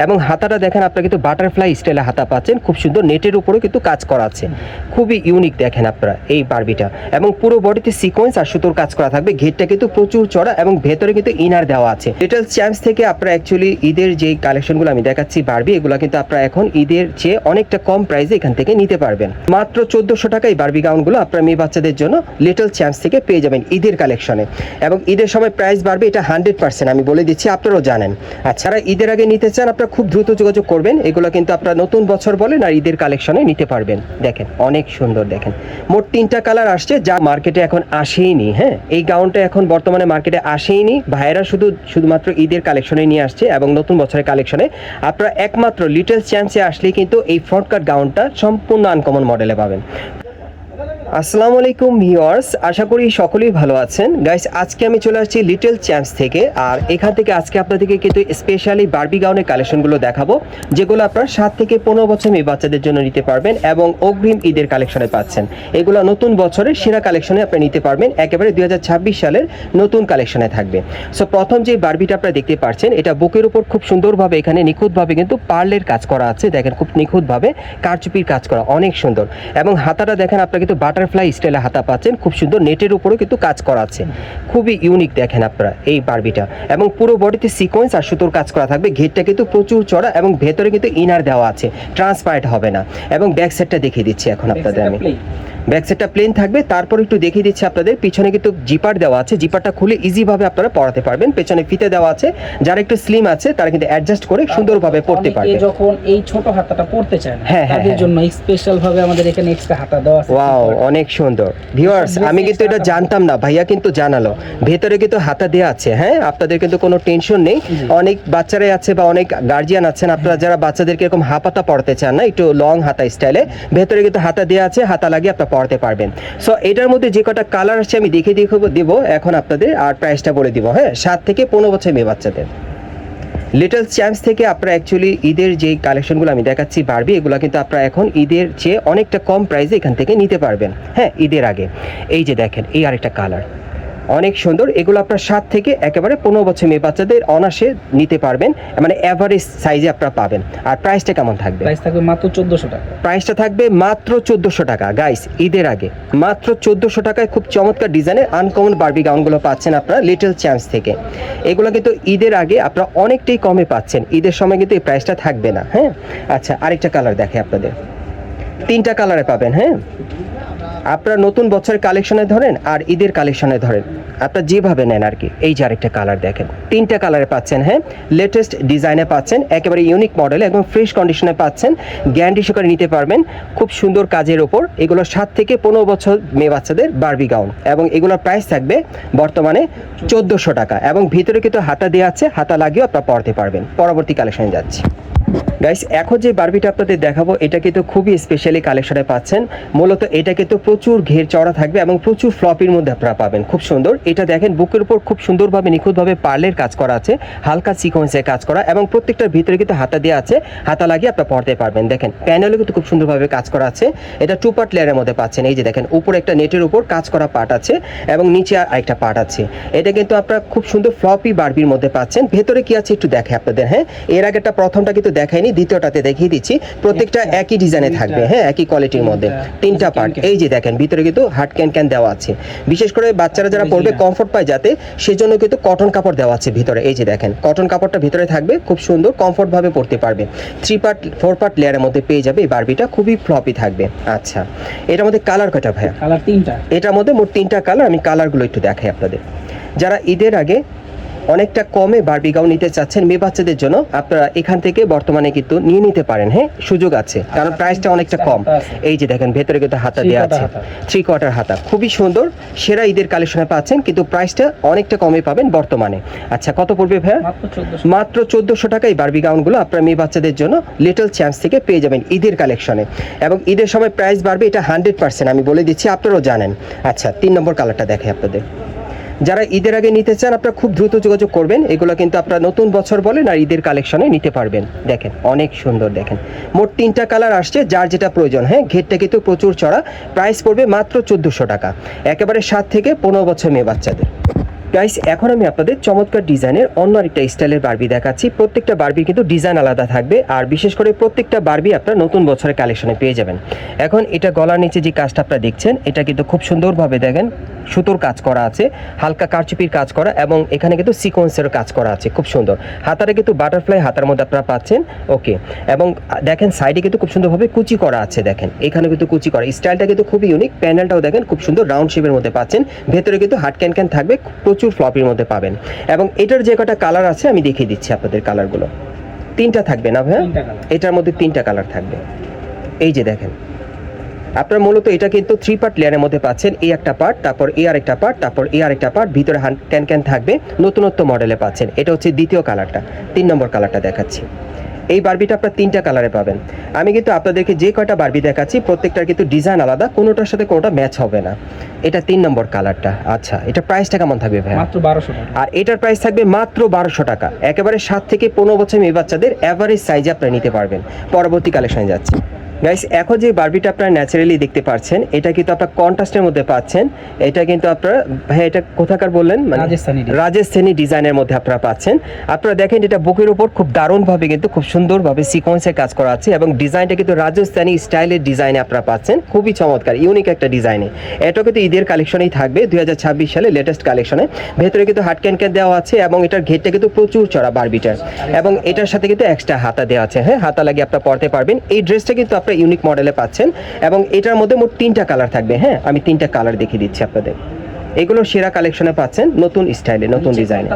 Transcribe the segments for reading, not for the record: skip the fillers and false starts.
এবং হাতাটা দেখেন আপনারা কিন্তু বাটারফ্লাই স্টাইলে হাতা পাচ্ছেন, খুব সুন্দর নেটের উপরে কিন্তু কাজ করা আছে, খুবই ইউনিক দেখেন আপনারা এই বারবিটা। এবং পুরো বডিতে সিকোয়েন্স আর সুতোর কাজ করা থাকবে, ঘেরটা কিন্তু প্রচুর চড়া এবং ভেতরে কিন্তু ইনার দেওয়া আছে। লিটল চ্যাম্পস থেকে আপনারা অ্যাকচুয়ালি ঈদের যে কালেকশনগুলো আমি দেখাচ্ছি বারবি, এগুলো কিন্তু আপনারা এখন ঈদের চেয়ে অনেকটা কম প্রাইসে এখান থেকে নিতে পারবেন। মাত্র 1400 টাকায় বারবি গাউনগুলো আপনারা মেয়ে বাচ্চাদের জন্য লিটল চ্যাম্পস থেকে পেয়ে যাবেন ঈদের কালেকশনে। এবং ঈদের সময় প্রাইস বাড়বে, এটা 100% আমি বলে দিচ্ছি, আপনারাও জানেন। আচ্ছা, ঈদের আগে নিতে চান আপনারা খুব দ্রুত যোগাযোগ করবেন। এগুলো কিন্তু আপনারা নতুন বছর বলেন আর ঈদের কালেকশনে নিতে পারবেন। দেখেন অনেক সুন্দর, দেখেন মোট 3টা কালার আসছে যা মার্কেটে এখন আসেইনি। হ্যাঁ, এই গাউনটা এখন বর্তমানে মার্কেটে আসেইনি, ভাইয়েরা শুধুমাত্র ঈদের কালেকশনে নিয়ে আসছে এবং নতুন বছরের কালেকশনে আপনারা একমাত্র লিটল চ্যাম্পসে আসলেই কিন্তু এই ফ্রন্ট কাট গাউনটা সম্পূর্ণ আনকমন মডেলে পাবেন। আসসালামু আলাইকুম ভিউয়ার্স, আশা করি সকলেই ভালো আছেন। গাইস, আজকে আমি চলে আসছি লিটল চ্যাম্পস থেকে, আর এখান থেকে আজকে আপনাদেরকে কিন্তু স্পেশালি বারবি গাউনের কালেকশনগুলো দেখাবো, যেগুলো আপনারা 7 থেকে 15 বছর মেয়ে বাচ্চাদের জন্য নিতে পারবেন এবং অগ্রিম ঈদের কালেকশনে পাচ্ছেন। এগুলো নতুন বছরের সেরা কালেকশনে আপনি নিতে পারবেন, একেবারে 2026 সালের নতুন কালেকশনে থাকবে। সো প্রথম যে বারবিটা আপনারা দেখতে পাচ্ছেন, এটা বুকের উপর খুব সুন্দরভাবে এখানে নিখুঁতভাবে কিন্তু পার্লের কাজ করা আছে। দেখেন খুব নিখুঁতভাবে কারচুপির কাজ করা, অনেক সুন্দর। এবং হাতাটা দেখেন আপনারা কিন্তু বাটারফ্লাই স্টাইলে হাতা পাচ্ছেন, খুব সুন্দর নেটের উপরেও কিন্তু কাজ করা আছে, খুবই ইউনিক দেখেন আপনারা এই বারবিটা। এবং পুরো বডিতে সিকোয়েন্স আর সুতোর কাজ করা থাকবে, ঘেরটা কিন্তু প্রচুর চড়া এবং ভেতরে কিন্তু ইনার দেওয়া আছে, ট্রান্সপারেন্ট হবে না। এবং ব্যাক সাইডটা দেখিয়ে দিচ্ছি এখন আপনাদের আমি। ব্যাক সাইডটা প্লেন থাকবে, তারপর একটু দেখিয়ে দিচ্ছি আপনাদের। পিছনে কিন্তু জিপার দেওয়া আছে, জিপারটা খুলে ইজিভাবে আপনারা পরাতে পারবেন। পেছনে ফিতে দেওয়া আছে, যারা একটু স্লিম আছে তারা কিন্তু অ্যাডজাস্ট করে সুন্দরভাবে পরতে পারবে। যখন এই ছোট হাতাটা পরতে চান হ্যাঁ, তাদের জন্য স্পেশাল ভাবে আমাদের এখানে এক্সট্রা হাতা দেওয়া আছে। ওয়াও, অনেক সুন্দর। ভিউয়ার্স, আমি কিন্তু এটা জানতাম না, ভাইয়া কিন্তু জানালো ভেতরে কিন্তু হাতা দেওয়া আছে। হ্যাঁ, আপনাদের কিন্তু কোনো টেনশন নেই। অনেক বাচ্চারাই আছে বা অনেক গার্জিয়ান আছেন আপনারা যারা বাচ্চাদেরকে এরকম হাফ হাতা পড়তে চান না, একটু লং হাতা স্টাইলে, ভেতরে কিন্তু হাতা দেওয়া আছে, হাতা লাগিয়ে আপনারা পড়তে পারবেন। সো এটার মধ্যে যে কটা কালার আছে আমি দেখে দিব এখন আপনাদের, আর প্রাইসটা বলে দিব। হ্যাঁ, 7 থেকে 15 বছর মেয়ে বাচ্চাদের লিটল চ্যাম্পস থেকে আপনারা অ্যাকচুয়ালি ঈদের যে কালেকশনগুলো আমি দেখাচ্ছি বারবি, এগুলো কিন্তু আপনারা এখন ঈদের চেয়ে অনেকটা কম প্রাইসে এখান থেকে নিতে পারবেন। হ্যাঁ, ঈদের আগে। এই যে দেখেন এই আরেকটা কালার, অনেক সুন্দর। এগুলো আপনার 7 থেকে একেবারে 15 বছর মেয়ে বাচ্চাদের অনাসে নিতে পারবেন, মানে এভারেজ সাইজে আপনারা পাবেন। আর প্রাইসটা কেমন থাকবে? প্রাইস থাকবে মাত্র 1400 টাকা। প্রাইসটা থাকবে মাত্র 1400 টাকা। গাইস, ঈদের আগে মাত্র 1400 টাকায় খুব চমৎকার ডিজাইনের আনকমন বারবি গাউনগুলো পাচ্ছেন আপনারা লিটল চ্যাম্পস থেকে। এগুলো কিন্তু ঈদের আগে আপনারা অনেকটাই কমে পাচ্ছেন, ঈদের সময় কিন্তু এই প্রাইসটা থাকবে না। হ্যাঁ, আচ্ছা, আরেকটা কালার দেখে আপনাদের, 3টা কালারে পাবেন। হ্যাঁ, আপনারা নতুন বছরের কালেকশনে ধরেন আর ঈদের কালেকশনে ধরেন, আপনারা যেভাবে নেন আর কি। এই যে আরেকটা কালার দেখেন, 3টা কালারে পাচ্ছেন। হ্যাঁ, লেটেস্ট ডিজাইনে পাচ্ছেন, একেবারে ইউনিক মডেলে, একদম ফ্রেশ কন্ডিশনে পাচ্ছেন, গ্যারান্টি সহকারে নিতে পারবেন, খুব সুন্দর কাজের ওপর। এগুলো 7 থেকে 15 বছর মেয়ে বাচ্চাদের বারবি গাউন এবং এগুলোর প্রাইস থাকবে বর্তমানে 1400 টাকা। এবং ভিতরে কিন্তু হাতা দেওয়া আছে, হাতা লাগিয়েও আপনারা পরতে পারবেন। পরবর্তী কালেকশনে যাচ্ছি। গাইস, এখন যে বারবিটা আপনাদের দেখাবো এটা কিন্তু খুবই স্পেশালি কালেকশনে পাচ্ছেন। মূলত এটা কিন্তু প্রচুর ঘের চড়া থাকবে এবং প্রচুর ফ্লপির মধ্যে আপনারা পাবেন, খুব সুন্দর। এটা দেখেন বুকের উপর খুব সুন্দরভাবে নিখুঁতভাবে পার্লের কাজ করা আছে, হালকা সিকোয়েন্সের কাজ করা, এবং প্রত্যেকটার ভিতরে কিন্তু হাতা দেওয়া আছে, হাতা লাগিয়ে আপনারা পরতে পারবেন। দেখেন প্যানেলও কিন্তু খুব সুন্দরভাবে কাজ করা আছে। এটা 2 পার্ট লেয়ারের মধ্যে পাচ্ছেন। এই যে দেখেন উপরে একটা নেটের উপর কাজ করা পার্ট আছে এবং নিচে আরেকটা পার্ট আছে। এটা কিন্তু আপনারা খুব সুন্দর ফ্লপি বারবির মধ্যে পাচ্ছেন। ভেতরে কি আছে একটু দেখে আপনাদের। হ্যাঁ, এর আগেটা প্রথমটা কিন্তু দেখাইনি, দ্বিতীয়টাতে দেখিয়ে দিচ্ছি। প্রত্যেকটা একই ডিজাইনে থাকবে। হ্যাঁ, একই কোয়ালিটির মধ্যে 3টা পার্ট। এই যে দেখেন ভিতরে কিন্তু হার্ড ক্যান দেওয়া আছে, বিশেষ করে বাচ্চারা যারা পরবে কমফোর্ট পায় যাতে, সেজন্য কিন্তু কটন কাপড় দেওয়া আছে ভিতরে। এই যে দেখেন কটন কাপড়টা ভিতরে থাকবে, খুব সুন্দর কমফোর্ট ভাবে পরতে পারবে। 3 পার্ট 4 পার্ট লেয়ারের মধ্যে পেয়ে যাবে এই বারবিটা, খুবই ফ্লপি থাকবে। আচ্ছা, এটার মধ্যে কালার কয়টা ভাইয়া? কালার 3টা। এটার মধ্যে মোট 3টা কালার। আমি কালারগুলো একটু দেখাই আপনাদের। যারা ঈদের আগে অনেকটা কমে বারবি গাউন নিতে চাচ্ছেন মেয়ে বাচ্চাদের জন্য, আপনারা এখান থেকে বর্তমানে কিন্তু নিয়ে নিতে পারেন। হ্যাঁ, সুযোগ আছে, কারণ প্রাইসটা অনেকটা কম। এই যে দেখেন ভেতরে কিন্তু হাতা দেওয়া আছে, 3 কোয়ার্টার হাতা, খুবই সুন্দর। সেরা ঈদের কালেকশনে পাচ্ছেন, কিন্তু প্রাইসটা অনেকটা কমে পাবেন বর্তমানে। আচ্ছা, কত পড়বে ভাইয়া? মাত্র 1400 টাকায় বারবি গাউনগুলো আপনারা মেয়ে বাচ্চাদের জন্য লিটল চ্যাম্পস থেকে পেয়ে যাবেন ঈদের কালেকশনে। এবং ঈদের সময় প্রাইস বাড়বে, এটা 100% আমি বলে দিচ্ছি, আপনারাও জানেন। আচ্ছা, 3 নম্বর কালারটা দেখে আপনাদের। যারা ঈদের আগে নিতে চান আপনারা খুব দ্রুত যোগাযোগ করবেন। এগুলো কিন্তু আপনারা নতুন বছর বলেন আর ঈদের কালেকশনে নিতে পারবেন। দেখেন অনেক সুন্দর, দেখেন মোট 3টা কালার আসছে, যার যেটা প্রয়োজন। হ্যাঁ, ঘেরটা কিন্তু প্রচুর চড়া, প্রাইস পড়বে মাত্র 1400 টাকা, একেবারে 7 থেকে 15 বছর মেয়ে বাচ্চাদের। গাইস এখন আমি আপনাদের চমৎকার ডিজাইনের অন্য আরেকটা স্টাইলের বারবি দেখাচ্ছি। প্রত্যেকটা বারবির কিন্তু ডিজাইন আলাদা থাকবে, আর বিশেষ করে প্রত্যেকটা বারবি আপনারা নতুন বছরের কালেকশনে পেয়ে যাবেন। এখন এটা গলার নিচে যে কাজটা আপনারা দেখছেন, এটা কিন্তু খুব সুন্দরভাবে দেখেন সুতোর কাজ করা আছে, হালকা কারচুপির কাজ করা, এবং এখানে কিন্তু সিকোয়েন্সের কাজ করা আছে খুব সুন্দর। হাতারে কিন্তু বাটারফ্লাই হাতার মধ্যে আপনারা পাচ্ছেন, ওকে। এবং দেখেন সাইডে কিন্তু খুব সুন্দরভাবে কুচি করা আছে, দেখেন এখানে কিন্তু কুচি করা, স্টাইলটা কিন্তু খুবই ইউনিক। প্যানেলটাও দেখেন খুব সুন্দর রাউন্ড শেপের মধ্যে পাচ্ছেন, ভেতরে কিন্তু হাট ক্যান থাকবে, প্রচুর ফ্লপির মধ্যে পাবেন। এবং এটার যে কটা কালার আছে আমি দেখিয়ে দিচ্ছি আপনাদের কালারগুলো। 3টা থাকবে না ভাইয়া? 3টা কালার। এটার মধ্যে 3টা কালার থাকবে। এই যে দেখেন আপনারা মূলত এটা কিন্তু 3 পার্ট লেয়ারের মধ্যে পাচ্ছেন, এই একটা পার্ট, তারপর এই আরেকটা পার্ট, তারপর এই আরেকটা পার্ট, ভিতরে ক্যান থাকবে, নতুনত্ব মডেলে পাচ্ছেন। এটা হচ্ছে দ্বিতীয় কালারটা। 3 নম্বর কালারটা দেখাচ্ছি। এই বারবিটা আপনারা 3টা কালারে পাবেন। আমি কিন্তু আপনাদেরকে যে কয়টা বারবি দেখাচ্ছি প্রত্যেকটার কিন্তু ডিজাইন আলাদা, কোনোটার সাথে কোনোটা ম্যাচ হবে না। এটা 3 নম্বর কালারটা। আচ্ছা, এটা প্রাইসটা কেমন থাকবে ভাই? মাত্র 1200 টাকা। আর এটার প্রাইস থাকবে মাত্র 1200 টাকা। একেবারে 7 থেকে 15 বছর মেয়ে বাচ্চাদের এভারেজ সাইজে আপনারা নিতে পারবেন। পরবর্তী কালেকশনে যাচ্ছি। গাইস এখন যে বারবিটা আপনারা ন্যাচারালি দেখতে পাচ্ছেন, এটা কিন্তু আপনারা কন্ট্রাস্টের মধ্যে পাচ্ছেন। এটা কিন্তু আপনারা ভাই এটা কোথাকার বললেন? মানে রাজস্থানী ডিজাইনের মধ্যে আপনারা পাচ্ছেন। আপনারা দেখেন এটা বুকের উপর খুব দারুণভাবে কিন্তু খুব সুন্দরভাবে সিকোয়েন্সের কাজ করা আছে, এবং ডিজাইনটা কিন্তু রাজস্থানী স্টাইলের ডিজাইনে আপনারা পাচ্ছেন, খুবই চমৎকার ইউনিক একটা ডিজাইনে। এটা কিন্তু ঈদের কালেকশনেই থাকবে, 2026 সালে লেটেস্ট কালেকশনে। ভেতরে কিন্তু হাট ক্যান দেওয়া আছে, এবং এটার ঘেরটা কিন্তু প্রচুর চড়া বারবিটার, এবং এটার সাথে কিন্তু এক্সট্রা হাতা দেওয়া আছে। হ্যাঁ, হাতা লাগিয়ে আপনারা পরতে পারবেন। এই ড্রেসটা কিন্তু আপনারা ইউনিক মডেলে পাচ্ছেন, এবং এটার মধ্যে মোট 3টা কালার থাকবে। হ্যাঁ, আমি 3টা কালার দেখিয়ে দিচ্ছি আপনাদের। এগুলো সেরা কালেকশনে পাচ্ছেন, নতুন স্টাইলে, নতুন ডিজাইনে।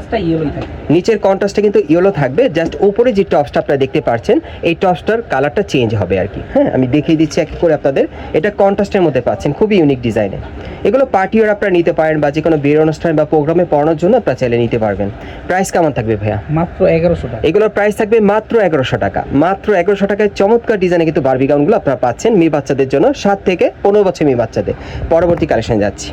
নিচের কন্ট্রাস্টে কিন্তু ইয়েলো থাকবে, জাস্ট উপরে যে টপসটা আপনারা দেখতে পাচ্ছেন এই টপসটার কালারটা চেঞ্জ হবে আর কি। হ্যাঁ, আমি দেখিয়ে দিচ্ছি এক করে আপনাদের। এটা কন্ট্রাস্টের মধ্যে পাচ্ছেন, খুবই ইউনিক ডিজাইনে। এগুলো পার্টি ওয়্যার আপনারা নিতে পারেন, বা যে কোনো বিয়ের অনুষ্ঠান বা প্রোগ্রামে পড়ানোর জন্য আপনারা চাইলে নিতে পারবেন। প্রাইস কেমন থাকবে ভাইয়া? মাত্র 1100 টাকা। এগুলোর প্রাইস থাকবে মাত্র 1100 টাকা। মাত্র 1100 টাকায় চমৎকার ডিজাইনে কিন্তু বারবি গাউনগুলো আপনারা পাচ্ছেন মেয়ে বাচ্চাদের জন্য, 7 থেকে 15 বছর মেয়ে বাচ্চাদের। পরবর্তী কালেকশন যাচ্ছি।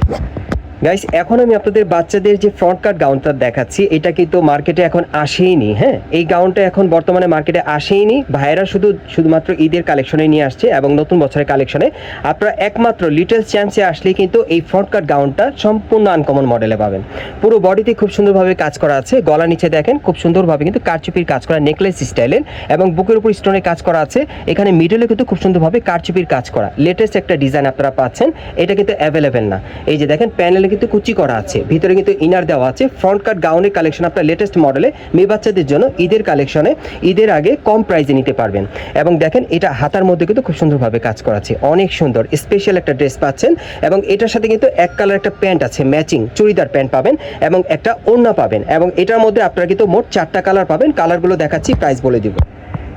গাইস এখন আমি আপনাদের বাচ্চাদের যে ফ্রন্ট কাট গাউনটা দেখাচ্ছি, এটা কিন্তু মার্কেটে এখন আসেইনি। হ্যাঁ, এই গাউনটা এখন বর্তমানে মার্কেটে আসেইনি, ভাইয়েরা শুধুমাত্র ঈদের কালেকশনে নিয়ে আসছে, এবং নতুন বছরের কালেকশনে আপনারা একমাত্র লিটল চ্যাম্পসে আসলেই কিন্তু এই ফ্রন্ট কাট গাউনটা সম্পূর্ণ আনকমন মডেলে পাবেন। পুরো বডিতে খুব সুন্দরভাবে কাজ করা আছে, গলা নিচে দেখেন খুব সুন্দরভাবে কিন্তু কারচুপির কাজ করা, নেকলেস স্টাইলের, এবং বুকের উপর স্টোনের কাজ করা আছে। এখানে মিডলে কিন্তু খুব সুন্দরভাবে কারচুপির কাজ করা, লেটেস্ট একটা ডিজাইন আপনারা পাচ্ছেন। এটা কিন্তু অ্যাভেলেবেল না। এই যে দেখেন প্যানেলে কিন্তু কুচি করা আছে, ভিতরে কিন্তু ইনার দেওয়া আছে। ফ্রন্ট কাট গাউনের কালেকশন আপনার লেটেস্ট মডেলে মেয়ে বাচ্চাদের জন্য ঈদের কালেকশনে, ঈদের আগে কম প্রাইসে নিতে পারবেন। এবং দেখেন এটা হাতার মধ্যে কিন্তু খুব সুন্দরভাবে কাজ করা আছে, অনেক সুন্দর স্পেশাল একটা ড্রেস পাচ্ছেন। এবং এটার সাথে কিন্তু এক কালার একটা প্যান্ট আছে, ম্যাচিং চুড়িদার প্যান্ট পাবেন, এবং একটা ওড়না পাবেন। এবং এটার মধ্যে আপনারা কিন্তু মোট 4টা কালার পাবেন। কালারগুলো দেখাচ্ছি, প্রাইস বলে দিব।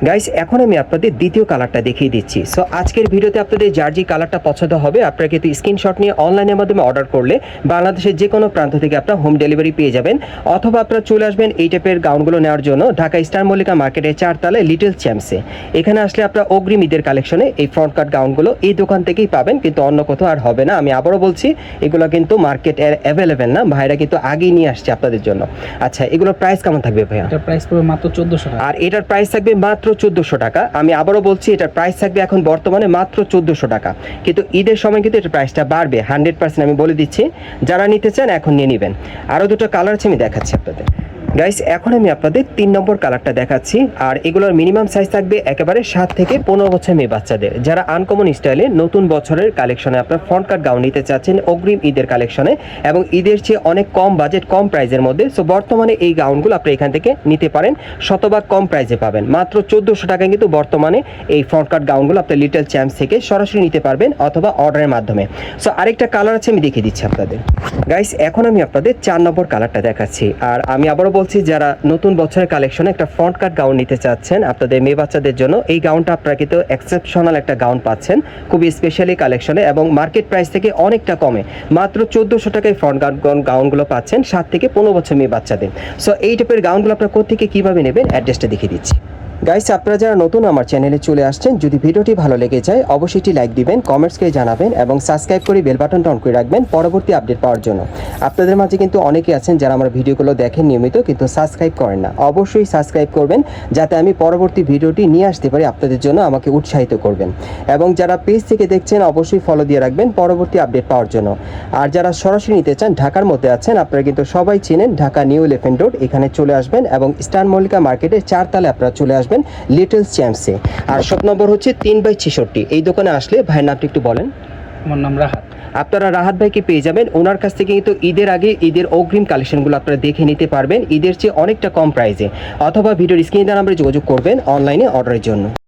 গাইস এখন আমি আপনাদের দ্বিতীয় কালারটা দেখিয়ে দিচ্ছি। সো আজকের ভিডিওতে আপনাদের যার যে কালারটা পছন্দ হবে আপনারা কিন্তু স্ক্রিনশট নিয়ে অনলাইনের মাধ্যমে অর্ডার করলে বাংলাদেশের যে কোনো প্রান্ত থেকে আপনারা হোম ডেলিভারি পেয়ে যাবেন, অথবা আপনারা চলে আসবেন এই টাইপের গাউনগুলো নেওয়ার জন্য ঢাকা স্টার মল্লিকা মার্কেটের 4 তলায় লিটল চ্যাম্পসে। এখানে আসলে আপনারা অগ্রিম ঈদের কালেকশনে এই ফ্রন্ট কাট গাউনগুলো এই দোকান থেকেই পাবেন, কিন্তু অন্য কোথাও আর হবে না। আমি আবারও বলছি, এগুলো কিন্তু মার্কেট অ্যাভেলেবেল না, ভাইরা কিন্তু আগেই নিয়ে আসছে আপনাদের জন্য। আচ্ছা, এগুলোর প্রাইস কেমন থাকবে ভাইয়া? এটার প্রাইস পড়বে মাত্র 1400 টাকা। আর এটার প্রাইস থাকবে মাত্র 1400 টাকা। আমি আবারও বলছি, এটার প্রাইস থাকবে এখন বর্তমানে মাত্র 1400 টাকা, কিন্তু ঈদের সময় কিন্তু এটার প্রাইসটা বাড়বে 100%। আমি বলে দিচ্ছি, যারা নিতে চান এখন নিয়ে নেবেন। আরও দুটো কালার আছে, আমি দেখাচ্ছি আপনাদের। গাইস এখন আমি আপনাদের 3 নম্বর কালারটা দেখাচ্ছি। আর এগুলোর মিনিমাম সাইজ থাকবে একেবারে 7 থেকে 15 বছর মেয়ে বাচ্চাদের, যারা আনকমন স্টাইলে নতুন বছরের কালেকশনে আপনার ফ্রন্ট কাট গাউন নিতে চাচ্ছেন অগ্রিম ঈদের কালেকশনে, এবং ঈদের চেয়ে অনেক কম বাজেট, কম প্রাইসের মধ্যে। সো বর্তমানে এই গাউনগুলো আপনি এখান থেকে নিতে পারেন, শতভাগ কম প্রাইসে পাবেন। মাত্র 1400 টাকায় কিন্তু বর্তমানে এই ফ্রন্ট কাট গাউনগুলো আপনি লিটল চ্যাম্পস থেকে সরাসরি নিতে পারবেন, অথবা অর্ডারের মাধ্যমে। সো আরেকটা কালার আছে, আমি দেখিয়ে দিচ্ছি আপনাদের। গাইস এখন আমি আপনাদের 4 নম্বর কালারটা দেখাচ্ছি। আর আমি আবারও বলছি, যারা নতুন বছরের কালেকশনে একটা ফ্রন্ট কাট গাউন নিতে চাচ্ছেন আপনাদের মেয়ে বাচ্চাদের জন্য, এই গাউনটা আপনারা কিন্তু এক্সেপশনাল একটা গাউন পাচ্ছেন, খুবই স্পেশালি কালেকশনে, এবং মার্কেট প্রাইস থেকে অনেকটা কমে। মাত্র 1400 টাকায় ফ্রন্ট কাট গাউনগুলো পাচ্ছেন 7 থেকে 15 বছর মেয়ে বাচ্চাদের। সো এই টাইপের গাউনগুলো আপনারা কোথা থেকে কীভাবে নেবেন, অ্যাড্রেসটা দেখিয়ে দিচ্ছি। গাইস, আপনারা যারা নতুন আমার চ্যানেলে চলে আসছেন, যদি ভিডিওটি ভালো লেগে যায় অবশ্যই একটি লাইক দিবেন, কমেন্টস করে জানাবেন এবং সাবস্ক্রাইব করে বেল বাটনটা অন করে রাখবেন পরবর্তী আপডেট পাওয়ার জন্য। আপনাদের মাঝে কিন্তু অনেকে আছেন যারা আমার ভিডিওগুলো দেখেন নিয়মিত কিন্তু সাবস্ক্রাইব করেন না। অবশ্যই সাবস্ক্রাইব করবেন যাতে আমি পরবর্তী ভিডিওটি নিয়ে আসতে পারি, আপনাদের জন্য আমাকে উৎসাহিত করবেন। এবং যারা পেজ থেকে দেখছেন অবশ্যই ফলো দিয়ে রাখবেন পরবর্তী আপডেট পাওয়ার জন্য। আর যারা সরাসরি নিতে চান, ঢাকার মধ্যে আছেন, আপনারা কিন্তু সবাই চেনেন ঢাকা নিউ এলিফ্যান্ট রোড, এখানে চলে আসবেন এবং স্টার মল্লিকা মার্কেটের 4 তলায় আপনারা চলে আসবেন লিটল চ্যাম্পসে। আর শপ নম্বর হচ্ছে 3/66। এই দোকানে আসলে ভাইয়ের নামটি একটু বলেন। আমার নাম রাহাত। আপনারা রাহাত ভাইকে পেয়ে যাবেন। ওনার কাছ থেকে কিন্তু ঈদের আগে ঈদের অগ্রিম কালেকশনগুলো আপনারা দেখে নিতে পারবেন ঈদের চেয়ে অনেকটা কম প্রাইসে, অথবা ভিডিওর স্ক্রিনে নাম্বারে যোগাযোগ করবেন অনলাইনে অর্ডারের জন্য।